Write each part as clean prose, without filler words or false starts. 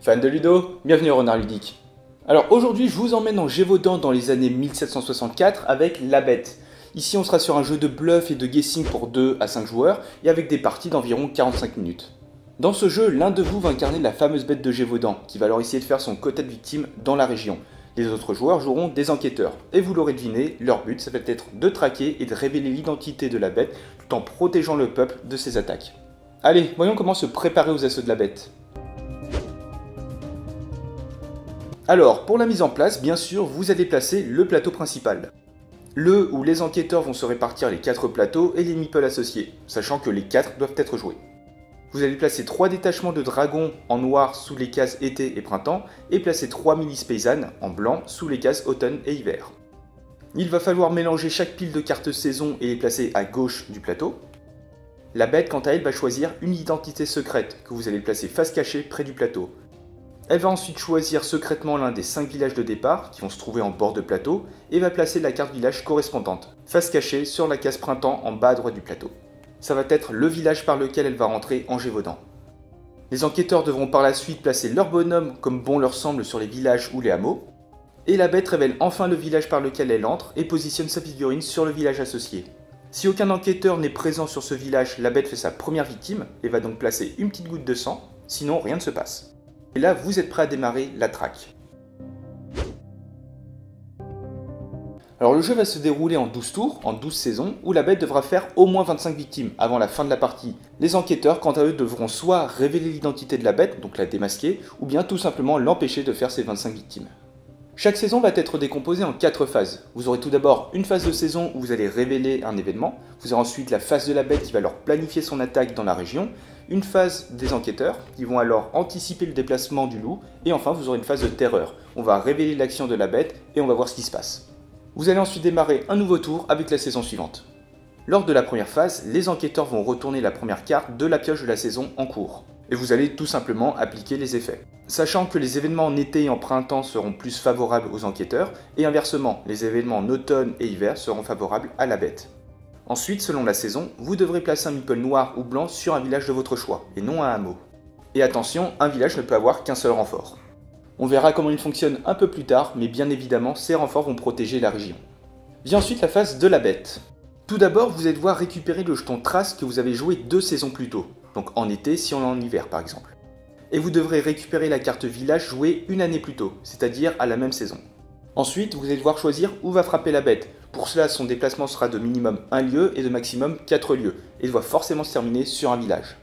Fan de Ludo, bienvenue au Renard Ludique. Alors aujourd'hui je vous emmène en Gévaudan dans les années 1764 avec La Bête. Ici on sera sur un jeu de bluff et de guessing pour 2 à 5 joueurs et avec des parties d'environ 45 minutes. Dans ce jeu, l'un de vous va incarner la fameuse bête de Gévaudan qui va alors essayer de faire son quota de victimes dans la région. Les autres joueurs joueront des enquêteurs. Et vous l'aurez deviné, leur but ça va être de traquer et de révéler l'identité de la bête tout en protégeant le peuple de ses attaques. Allez, voyons comment se préparer aux assauts de la bête. Alors, pour la mise en place, bien sûr, vous allez placer le plateau principal. Le où les enquêteurs vont se répartir les 4 plateaux et les meeples associés, sachant que les 4 doivent être joués. Vous allez placer 3 détachements de dragons en noir sous les cases été et printemps, et placer 3 milices paysannes en blanc sous les cases automne et hiver. Il va falloir mélanger chaque pile de cartes saison et les placer à gauche du plateau. La bête, quant à elle, va choisir une identité secrète que vous allez placer face cachée près du plateau. Elle va ensuite choisir secrètement l'un des 5 villages de départ qui vont se trouver en bord de plateau et va placer la carte village correspondante, face cachée sur la case printemps en bas à droite du plateau. Ça va être le village par lequel elle va rentrer en Gévaudan. Les enquêteurs devront par la suite placer leur bonhomme comme bon leur semble sur les villages ou les hameaux. Et la bête révèle enfin le village par lequel elle entre et positionne sa figurine sur le village associé. Si aucun enquêteur n'est présent sur ce village, la bête fait sa première victime et va donc placer une petite goutte de sang, sinon rien ne se passe. Et là, vous êtes prêt à démarrer la traque. Alors le jeu va se dérouler en 12 tours, en 12 saisons, où la bête devra faire au moins 25 victimes avant la fin de la partie. Les enquêteurs, quant à eux, devront soit révéler l'identité de la bête, donc la démasquer, ou bien tout simplement l'empêcher de faire ses 25 victimes. Chaque saison va être décomposée en 4 phases. Vous aurez tout d'abord une phase de saison où vous allez révéler un événement, vous aurez ensuite la phase de la bête qui va alors planifier son attaque dans la région, une phase des enquêteurs qui vont alors anticiper le déplacement du loup, et enfin vous aurez une phase de terreur. On va révéler l'action de la bête et on va voir ce qui se passe. Vous allez ensuite démarrer un nouveau tour avec la saison suivante. Lors de la première phase, les enquêteurs vont retourner la première carte de la pioche de la saison en cours. Et vous allez tout simplement appliquer les effets. Sachant que les événements en été et en printemps seront plus favorables aux enquêteurs, et inversement, les événements en automne et hiver seront favorables à la bête. Ensuite, selon la saison, vous devrez placer un meeple noir ou blanc sur un village de votre choix, et non un hameau. Et attention, un village ne peut avoir qu'un seul renfort. On verra comment il fonctionne un peu plus tard, mais bien évidemment, ces renforts vont protéger la région. Vient ensuite la phase de la bête. Tout d'abord, vous allez devoir récupérer le jeton trace que vous avez joué 2 saisons plus tôt, donc en été si on est en hiver par exemple. Et vous devrez récupérer la carte village jouée une année plus tôt, c'est-à-dire à la même saison. Ensuite, vous allez devoir choisir où va frapper la bête. Pour cela, son déplacement sera de minimum 1 lieu et de maximum 4 lieux, et doit forcément se terminer sur un village.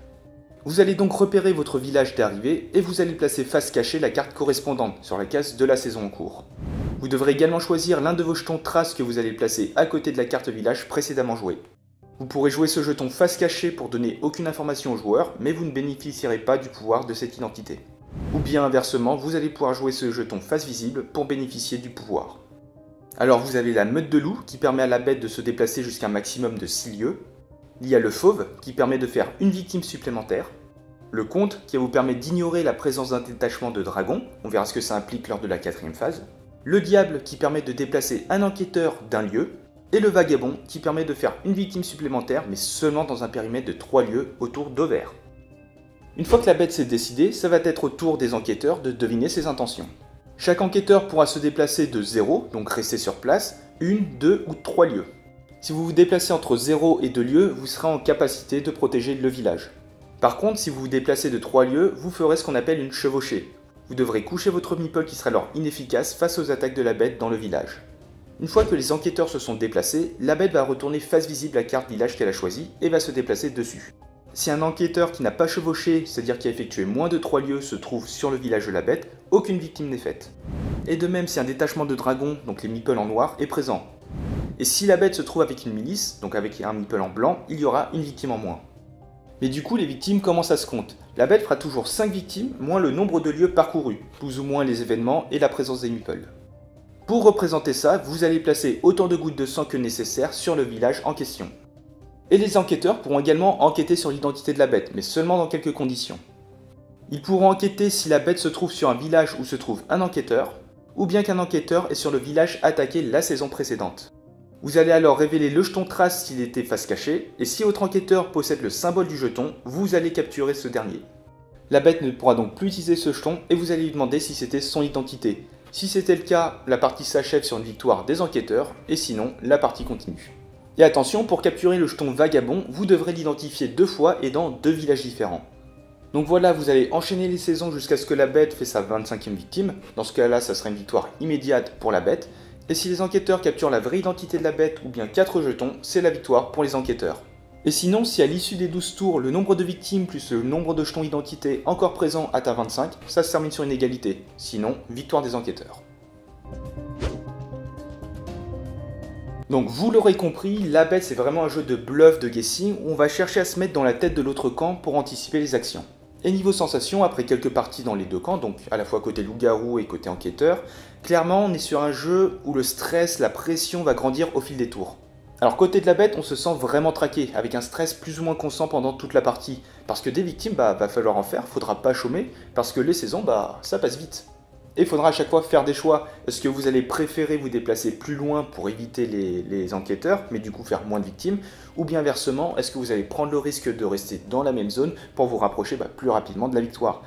Vous allez donc repérer votre village d'arrivée et vous allez placer face cachée la carte correspondante sur la case de la saison en cours. Vous devrez également choisir l'un de vos jetons traces que vous allez placer à côté de la carte village précédemment jouée. Vous pourrez jouer ce jeton face cachée pour donner aucune information au joueur, mais vous ne bénéficierez pas du pouvoir de cette identité. Ou bien inversement, vous allez pouvoir jouer ce jeton face visible pour bénéficier du pouvoir. Alors vous avez la meute de loup qui permet à la bête de se déplacer jusqu'à un maximum de 6 lieues. Il y a le fauve qui permet de faire une victime supplémentaire. Le comte qui vous permet d'ignorer la présence d'un détachement de dragons, on verra ce que ça implique lors de la 4ème phase. Le diable qui permet de déplacer un enquêteur d'un lieu. Et le vagabond qui permet de faire une victime supplémentaire mais seulement dans un périmètre de 3 lieues autour d'Auvers. Une fois que la bête s'est décidée, ça va être au tour des enquêteurs de deviner ses intentions. Chaque enquêteur pourra se déplacer de 0, donc rester sur place, 1, 2 ou 3 lieues. Si vous vous déplacez entre 0 et 2 lieues, vous serez en capacité de protéger le village. Par contre, si vous vous déplacez de 3 lieues, vous ferez ce qu'on appelle une chevauchée. Vous devrez coucher votre meeple qui sera alors inefficace face aux attaques de la bête dans le village. Une fois que les enquêteurs se sont déplacés, la bête va retourner face visible la carte village qu'elle a choisie et va se déplacer dessus. Si un enquêteur qui n'a pas chevauché, c'est-à-dire qui a effectué moins de 3 lieues, se trouve sur le village de la bête, aucune victime n'est faite. Et de même si un détachement de dragons, donc les meeples en noir, est présent. Et si la bête se trouve avec une milice, donc avec un meeple en blanc, il y aura une victime en moins. Mais du coup les victimes commencent à se compter. La bête fera toujours 5 victimes, moins le nombre de lieux parcourus, plus ou moins les événements et la présence des meeples. Pour représenter ça, vous allez placer autant de gouttes de sang que nécessaire sur le village en question. Et les enquêteurs pourront également enquêter sur l'identité de la bête, mais seulement dans quelques conditions. Ils pourront enquêter si la bête se trouve sur un village où se trouve un enquêteur, ou bien qu'un enquêteur est sur le village attaqué la saison précédente. Vous allez alors révéler le jeton trace s'il était face cachée, et si votre enquêteur possède le symbole du jeton, vous allez capturer ce dernier. La bête ne pourra donc plus utiliser ce jeton et vous allez lui demander si c'était son identité. Si c'était le cas, la partie s'achève sur une victoire des enquêteurs, et sinon, la partie continue. Et attention, pour capturer le jeton vagabond, vous devrez l'identifier 2 fois et dans 2 villages différents. Donc voilà, vous allez enchaîner les saisons jusqu'à ce que la bête fait sa 25e victime. Dans ce cas-là, ça sera une victoire immédiate pour la bête. Et si les enquêteurs capturent la vraie identité de la bête ou bien 4 jetons, c'est la victoire pour les enquêteurs. Et sinon, si à l'issue des 12 tours, le nombre de victimes plus le nombre de jetons identité encore présents atteint 25, ça se termine sur une égalité. Sinon, victoire des enquêteurs. Donc vous l'aurez compris, la bête c'est vraiment un jeu de bluff, de guessing, où on va chercher à se mettre dans la tête de l'autre camp pour anticiper les actions. Et niveau sensation, après quelques parties dans les deux camps, donc à la fois côté loup-garou et côté enquêteur, clairement on est sur un jeu où le stress, la pression va grandir au fil des tours. Alors côté de la bête, on se sent vraiment traqué, avec un stress plus ou moins constant pendant toute la partie. Parce que des victimes, va falloir en faire, faudra pas chômer, parce que les saisons, ça passe vite. Et il faudra à chaque fois faire des choix. Est-ce que vous allez préférer vous déplacer plus loin pour éviter les enquêteurs, mais du coup faire moins de victimes, ou bien inversement, est-ce que vous allez prendre le risque de rester dans la même zone pour vous rapprocher plus rapidement de la victoire?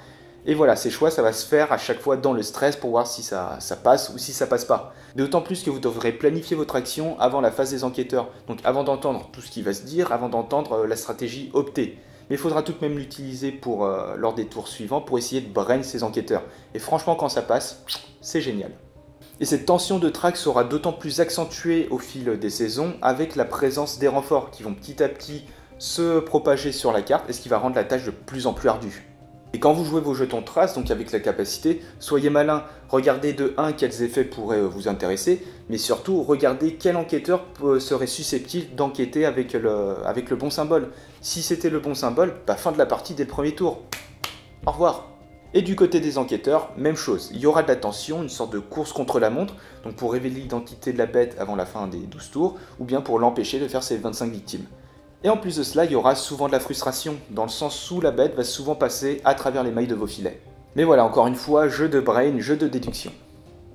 Et voilà, ces choix, ça va se faire à chaque fois dans le stress pour voir si ça passe ou si ça passe pas. D'autant plus que vous devrez planifier votre action avant la phase des enquêteurs. Donc avant d'entendre tout ce qui va se dire, avant d'entendre la stratégie optée. Mais il faudra tout de même l'utiliser lors des tours suivants pour essayer de brain ces enquêteurs. Et franchement, quand ça passe, c'est génial. Et cette tension de track sera d'autant plus accentuée au fil des saisons avec la présence des renforts qui vont petit à petit se propager sur la carte et ce qui va rendre la tâche de plus en plus ardue. Et quand vous jouez vos jetons traces, donc avec la capacité, soyez malin, regardez de 1 quels effets pourraient vous intéresser, mais surtout regardez quel enquêteur serait susceptible d'enquêter avec le bon symbole. Si c'était le bon symbole, fin de la partie dès le premier tour. Au revoir. Et du côté des enquêteurs, même chose, il y aura de la tension, une sorte de course contre la montre, donc pour révéler l'identité de la bête avant la fin des 12 tours, ou bien pour l'empêcher de faire ses 25 victimes. Et en plus de cela, il y aura souvent de la frustration, dans le sens où la bête va souvent passer à travers les mailles de vos filets. Mais voilà, encore une fois, jeu de brain, jeu de déduction.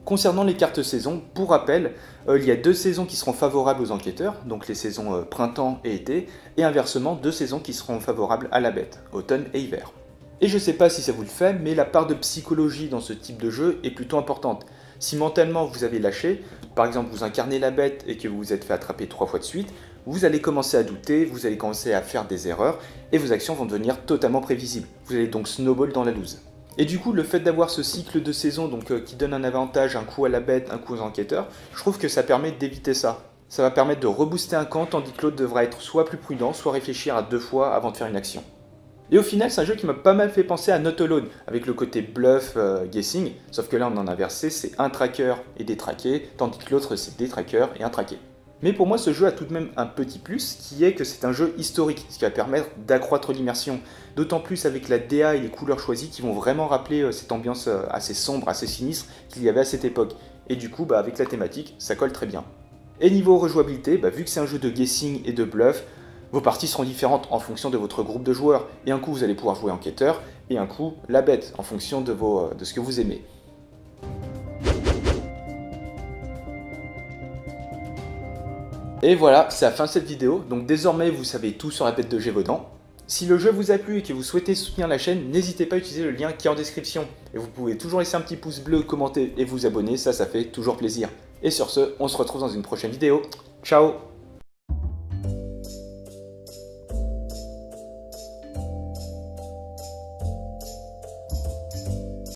Concernant les cartes saison, pour rappel, il y a 2 saisons qui seront favorables aux enquêteurs, donc les saisons printemps et été, et inversement 2 saisons qui seront favorables à la bête, automne et hiver. Et je sais pas si ça vous le fait, mais la part de psychologie dans ce type de jeu est plutôt importante. Si mentalement vous avez lâché, par exemple vous incarnez la bête et que vous vous êtes fait attraper 3 fois de suite, vous allez commencer à douter, vous allez commencer à faire des erreurs et vos actions vont devenir totalement prévisibles. Vous allez donc snowball dans la loose. Et du coup, le fait d'avoir ce cycle de saison qui donne un avantage, un coup à la bête, un coup aux enquêteurs, je trouve que ça permet d'éviter ça. Ça va permettre de rebooster un camp tandis que l'autre devra être soit plus prudent, soit réfléchir à 2 fois avant de faire une action. Et au final, c'est un jeu qui m'a pas mal fait penser à Not Alone, avec le côté bluff, guessing, sauf que là on en a inversé, c'est un tracker et des traqués, tandis que l'autre c'est des trackers et un traqué. Mais pour moi, ce jeu a tout de même un petit plus, qui est que c'est un jeu historique, ce qui va permettre d'accroître l'immersion. D'autant plus avec la DA et les couleurs choisies qui vont vraiment rappeler cette ambiance assez sombre, assez sinistre qu'il y avait à cette époque. Et du coup, avec la thématique, ça colle très bien. Et niveau rejouabilité, vu que c'est un jeu de guessing et de bluff, vos parties seront différentes en fonction de votre groupe de joueurs. Et un coup, vous allez pouvoir jouer enquêteur, et un coup, la bête, en fonction de ce que vous aimez. Et voilà, c'est la fin de cette vidéo, donc désormais vous savez tout sur la bête de Gévaudan. Si le jeu vous a plu et que vous souhaitez soutenir la chaîne, n'hésitez pas à utiliser le lien qui est en description. Et vous pouvez toujours laisser un petit pouce bleu, commenter et vous abonner, ça fait toujours plaisir. Et sur ce, on se retrouve dans une prochaine vidéo. Ciao!